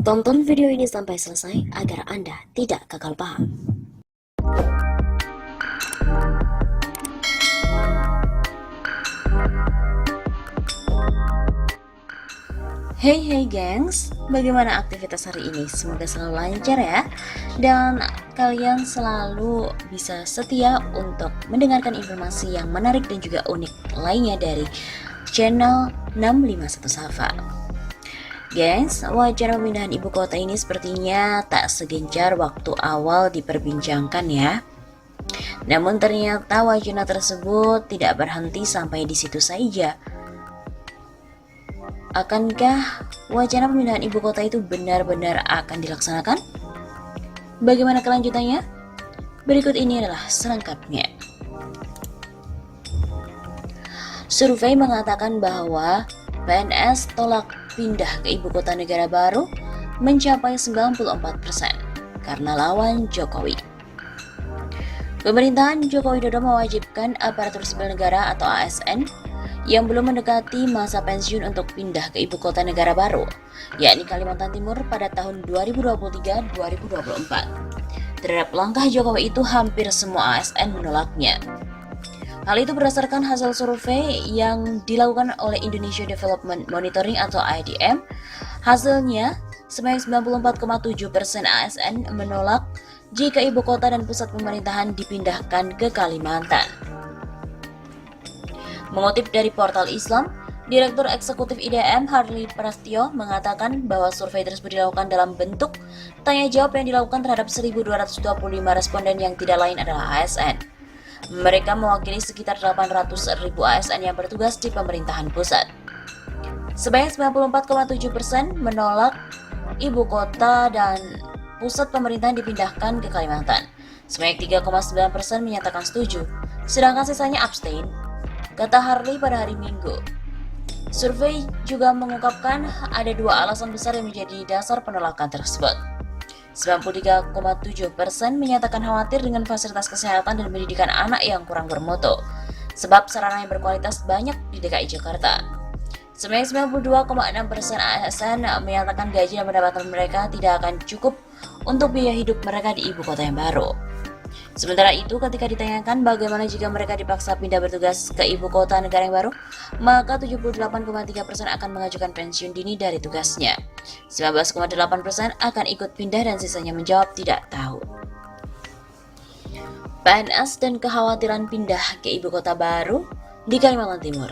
Tonton video ini sampai selesai agar Anda tidak gagal paham. Hey gengs, bagaimana aktivitas hari ini? Semoga selalu lancar ya. Dan kalian selalu bisa setia untuk mendengarkan informasi yang menarik dan juga unik lainnya dari channel 651 Safa. Gengs, wacana pemindahan ibu kota ini sepertinya tak segencar waktu awal diperbincangkan ya. Namun ternyata wacana tersebut tidak berhenti sampai di situ saja. Akankah wacana pemindahan ibu kota itu benar-benar akan dilaksanakan? Bagaimana kelanjutannya? Berikut ini adalah selengkapnya. Survei mengatakan bahwa PNS tolak pindah ke ibu kota negara baru mencapai 94% karena lawan Jokowi. Pemerintahan Joko Widodo mewajibkan aparatur sipil negara atau ASN yang belum mendekati masa pensiun untuk pindah ke ibu kota negara baru, yakni Kalimantan Timur pada tahun 2023-2024. Terhadap langkah Jokowi itu hampir semua ASN menolaknya. Hal itu berdasarkan hasil survei yang dilakukan oleh Indonesia Development Monitoring atau IDM. Hasilnya, sebanyak 94,7% ASN menolak jika ibu kota dan pusat pemerintahan dipindahkan ke Kalimantan. Mengutip dari portal Islam, Direktur Eksekutif IDM Harley Prastio mengatakan bahwa survei tersebut dilakukan dalam bentuk tanya jawab yang dilakukan terhadap 1.225 responden yang tidak lain adalah ASN. Mereka mewakili sekitar 800.000 ASN yang bertugas di pemerintahan pusat. Sebanyak 94,7% menolak ibu kota dan pusat pemerintahan dipindahkan ke Kalimantan. Sebanyak 3,9% menyatakan setuju, sedangkan sisanya abstain, kata Harley pada hari Minggu. Survei juga mengungkapkan ada dua alasan besar yang menjadi dasar penolakan tersebut. 93,7% menyatakan khawatir dengan fasilitas kesehatan dan pendidikan anak yang kurang bermutu, sebab sarana yang berkualitas banyak di DKI Jakarta. Sebanyak 92,6% ASN menyatakan gaji dan pendapatan mereka tidak akan cukup untuk biaya hidup mereka di ibu kota yang baru. Sementara itu, ketika ditanyakan bagaimana jika mereka dipaksa pindah bertugas ke ibu kota negara yang baru, maka 78,3% akan mengajukan pensiun dini dari tugasnya. 19,8% akan ikut pindah dan sisanya menjawab tidak tahu. PNS dan kekhawatiran pindah ke ibu kota baru di Kalimantan Timur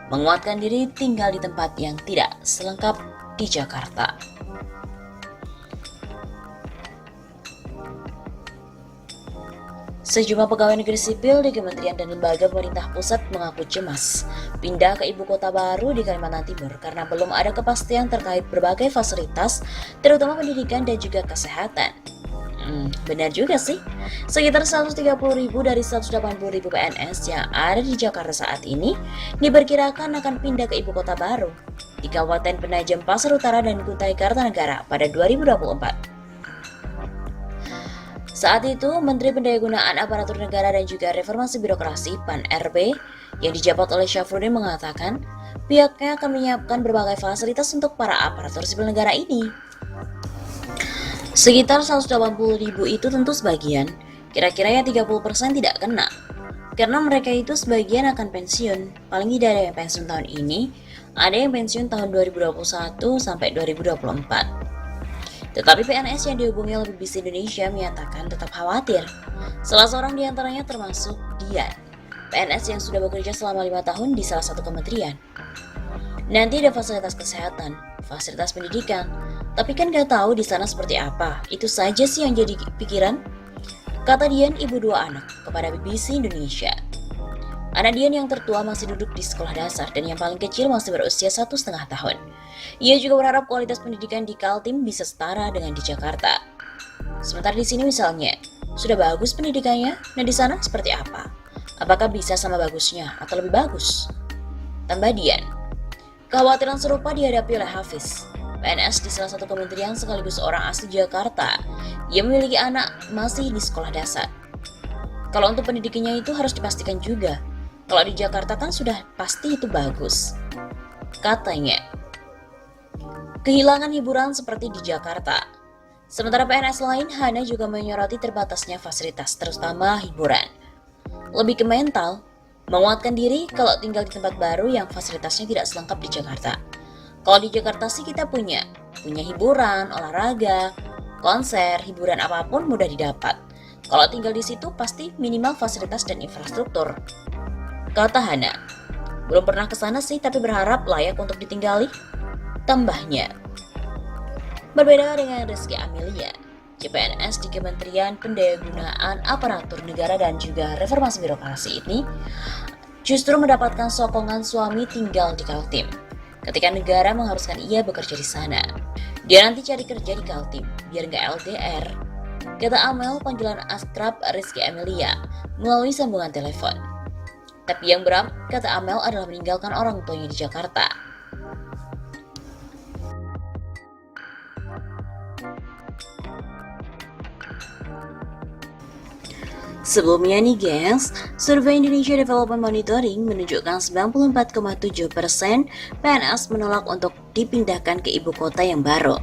menguatkan diri tinggal di tempat yang tidak selengkap di Jakarta. Sejumlah pegawai negeri sipil di kementerian dan lembaga pemerintah pusat mengaku cemas pindah ke ibu kota baru di Kalimantan Timur karena belum ada kepastian terkait berbagai fasilitas, terutama pendidikan dan juga kesehatan. Benar juga sih, sekitar 130.000 dari 180.000 PNS yang ada di Jakarta saat ini diperkirakan akan pindah ke ibu kota baru di Kabupaten Penajam Pasar Utara dan Kutai Kartanegara pada 2024. Saat itu, Menteri Pendayagunaan Aparatur Negara dan juga Reformasi Birokrasi (PAN-RB) yang dijabat oleh Syafruddin mengatakan pihaknya akan menyiapkan berbagai fasilitas untuk para aparatur sipil negara ini. Sekitar 180.000 itu tentu sebagian, kira-kira ya 30% tidak kena. Karena mereka itu sebagian akan pensiun, paling tidak ada yang pensiun tahun ini, ada yang pensiun tahun 2021 sampai 2024. Tetapi PNS yang dihubungi oleh BBC Indonesia menyatakan tetap khawatir. Salah seorang di antaranya termasuk Dian, PNS yang sudah bekerja selama 5 tahun di salah satu kementerian. Nanti ada fasilitas kesehatan, fasilitas pendidikan, tapi kan gak tahu di sana seperti apa. Itu saja sih yang jadi pikiran, kata Dian, ibu 2 anak, kepada BBC Indonesia. Anak Dian yang tertua masih duduk di sekolah dasar dan yang paling kecil masih berusia 1,5 tahun. Ia juga berharap kualitas pendidikan di Kaltim bisa setara dengan di Jakarta. Sementara di sini misalnya, sudah bagus pendidikannya, nah di sana seperti apa? Apakah bisa sama bagusnya atau lebih bagus? Tambah Dian. Kekhawatiran serupa dihadapi oleh Hafiz, PNS di salah satu kementerian sekaligus orang asli Jakarta yang memiliki anak masih di sekolah dasar. Kalau untuk pendidikannya itu harus dipastikan juga. Kalau di Jakarta kan sudah pasti itu bagus, katanya. kehilangan hiburan seperti di Jakarta. Sementara PNS lain, Hana juga menyoroti terbatasnya fasilitas, terutama hiburan. Lebih ke mental, menguatkan diri kalau tinggal di tempat baru yang fasilitasnya tidak selengkap di Jakarta. Kalau di Jakarta sih kita punya hiburan, olahraga, konser, hiburan apapun mudah didapat. Kalau tinggal di situ pasti minimal fasilitas dan infrastruktur. Kata Hana, belum pernah ke sana sih tapi berharap layak untuk ditinggali. Tambahnya, berbeda dengan Rizky Amelia, CPNS di Kementerian Pendayagunaan Aparatur Negara dan juga Reformasi Birokrasi ini justru mendapatkan sokongan suami tinggal di Kaltim ketika negara mengharuskan ia bekerja di sana. Dia nanti cari kerja di Kaltim biar nggak LDR, kata Amel panggilan akrab Rizky Amelia melalui sambungan telepon. Tapi yang berat, kata Amel, adalah meninggalkan orang tuanya di Jakarta. Sebelumnya nih gengs, survei Indonesia Development Monitoring menunjukkan 94,7% PNS menolak untuk dipindahkan ke ibu kota yang baru.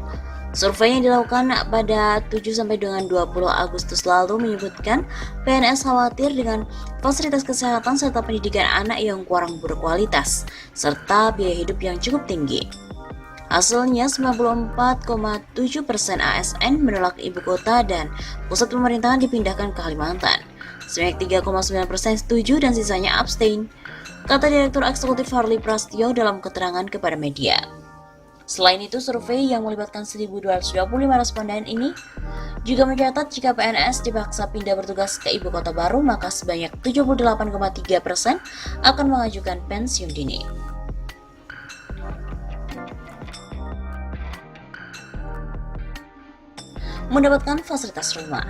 Survei yang dilakukan pada 7 sampai dengan 20 Agustus lalu menyebutkan PNS khawatir dengan fasilitas kesehatan serta pendidikan anak yang kurang berkualitas, serta biaya hidup yang cukup tinggi. Hasilnya 94,7% ASN menolak ibu kota dan pusat pemerintahan dipindahkan ke Kalimantan. Sebanyak 3,9% setuju dan sisanya abstain, kata Direktur Eksekutif Harley Prastio dalam keterangan kepada media. Selain itu, survei yang melibatkan 1.225 responden ini juga mencatat jika PNS dipaksa pindah bertugas ke ibu kota baru, maka sebanyak 78,3% akan mengajukan pensiun dini. Mendapatkan fasilitas rumah.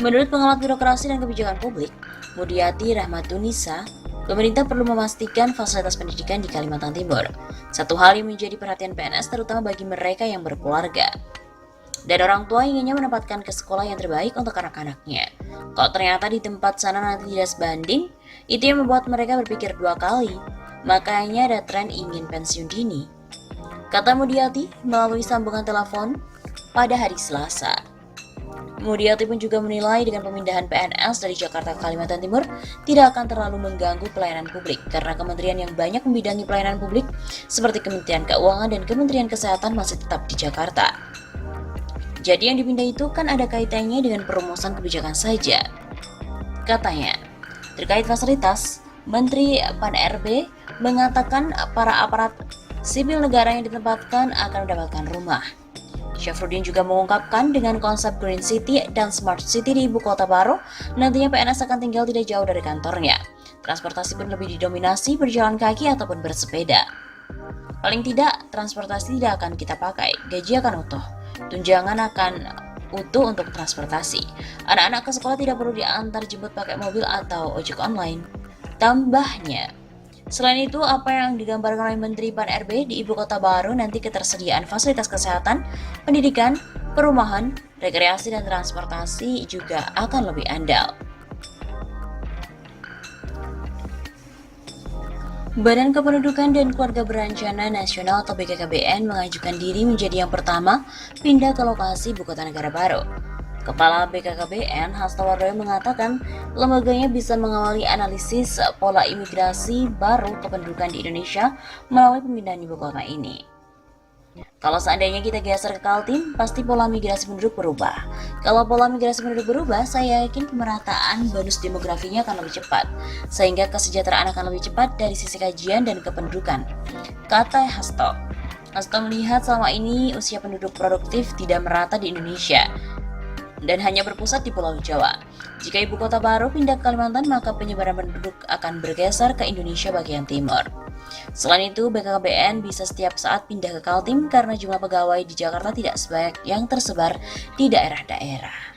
Menurut pengamat birokrasi dan kebijakan publik, Mudyati Rahmatunisa, pemerintah perlu memastikan fasilitas pendidikan di Kalimantan Timur. Satu hal yang menjadi perhatian PNS terutama bagi mereka yang berkeluarga. Dan orang tua inginnya menempatkan ke sekolah yang terbaik untuk anak-anaknya. Kalau ternyata di tempat sana nanti tidak sebanding, itu yang membuat mereka berpikir dua kali. Makanya ada tren ingin pensiun dini. Kata Mudyati melalui sambungan telepon pada hari Selasa. Mudyati pun juga menilai dengan pemindahan PNS dari Jakarta ke Kalimantan Timur tidak akan terlalu mengganggu pelayanan publik karena kementerian yang banyak membidangi pelayanan publik seperti Kementerian Keuangan dan Kementerian Kesehatan masih tetap di Jakarta. Jadi yang dipindah itu kan ada kaitannya dengan perumusan kebijakan saja. Katanya, terkait fasilitas, Menteri Pan-RB mengatakan para aparat sipil negara yang ditempatkan akan mendapatkan rumah. Syafruddin juga mengungkapkan dengan konsep Green City dan Smart City di ibu kota baru, nantinya PNS akan tinggal tidak jauh dari kantornya. Transportasi pun lebih didominasi berjalan kaki ataupun bersepeda. Paling tidak, transportasi tidak akan kita pakai, gaji akan utuh, tunjangan akan utuh untuk transportasi. Anak-anak ke sekolah tidak perlu diantar jemput pakai mobil atau ojek online. Tambahnya, selain itu, apa yang digambarkan oleh Menteri Pan-RB di ibu kota baru nanti ketersediaan fasilitas kesehatan, pendidikan, perumahan, rekreasi, dan transportasi juga akan lebih andal. Badan Kependudukan dan Keluarga Berencana Nasional atau BKKBN mengajukan diri menjadi yang pertama pindah ke lokasi ibu kota negara baru. Kepala BKKBN, Hasto Wardoyo mengatakan lembaganya bisa mengawali analisis pola imigrasi baru kependudukan di Indonesia melalui pemindahan ibu kota ini. Kalau seandainya kita geser ke Kaltim, pasti pola migrasi penduduk berubah. Kalau pola migrasi penduduk berubah, saya yakin pemerataan bonus demografinya akan lebih cepat, sehingga kesejahteraan akan lebih cepat dari sisi kajian dan kependudukan, kata Hasto. Hasto melihat selama ini usia penduduk produktif tidak merata di Indonesia dan hanya berpusat di Pulau Jawa. Jika ibu kota baru pindah ke Kalimantan, maka penyebaran penduduk akan bergeser ke Indonesia bagian timur. Selain itu, BKKBN bisa setiap saat pindah ke Kaltim karena jumlah pegawai di Jakarta tidak sebanyak yang tersebar di daerah-daerah.